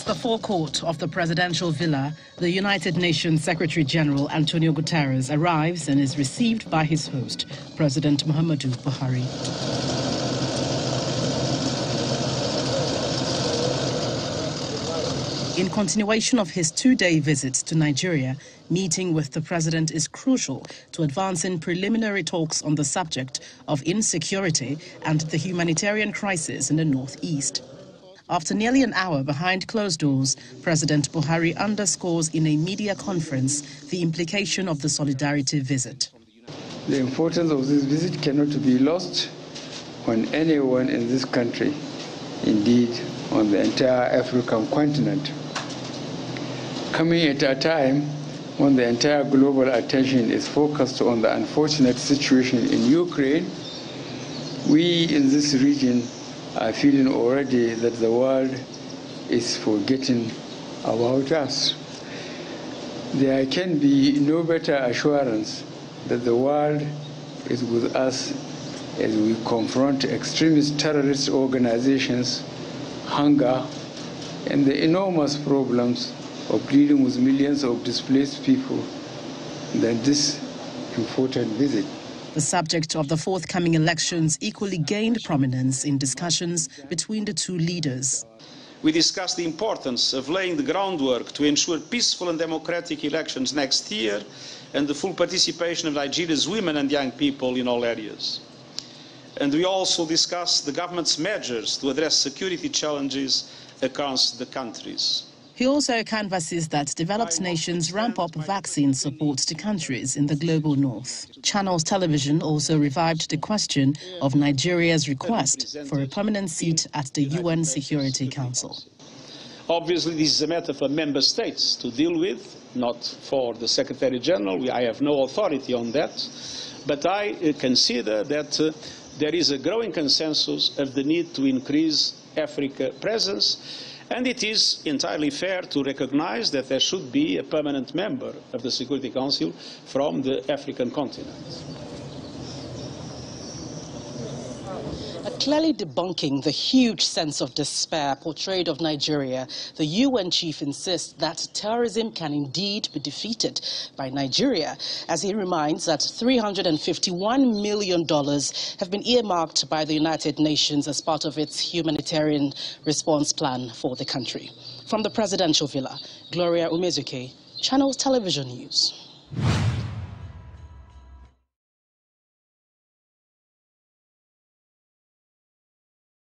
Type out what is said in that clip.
the forecourt of the presidential villa, the United Nations Secretary-General Antonio Guterres arrives and is received by his host, President Muhammadu Buhari. In continuation of his two-day visit to Nigeria, meeting with the president is crucial to advancing preliminary talks on the subject of insecurity and the humanitarian crisis in the northeast. After nearly an hour behind closed doors, President Buhari underscores in a media conference the implication of the solidarity visit. The importance of this visit cannot be lost on anyone in this country, indeed on the entire African continent. Coming at a time when the entire global attention is focused on the unfortunate situation in Ukraine, we in this region are feeling already that the world is forgetting about us. There can be no better assurance that the world is with us as we confront extremist terrorist organizations, hunger, and the enormous problems of dealing with millions of displaced people than this important visit. The subject of the forthcoming elections equally gained prominence in discussions between the two leaders. We discussed the importance of laying the groundwork to ensure peaceful and democratic elections next year and the full participation of Nigeria's women and young people in all areas. And we also discussed the government's measures to address security challenges across the countries. He also canvasses that developed nations ramp up vaccine support to countries in the global north. Channels Television also revived the question of Nigeria's request for a permanent seat at the UN Security Council. Obviously, this is a matter for member states to deal with, not for the Secretary General. I have no authority on that. But I consider that there is a growing consensus of the need to increase Africa presence. And it is entirely fair to recognize that there should be a permanent member of the Security Council from the African continent. Clearly debunking the huge sense of despair portrayed of Nigeria, the UN chief insists that terrorism can indeed be defeated by Nigeria, as he reminds that $351 million have been earmarked by the United Nations as part of its humanitarian response plan for the country. From the presidential villa, Gloria Umezuke, Channels Television News.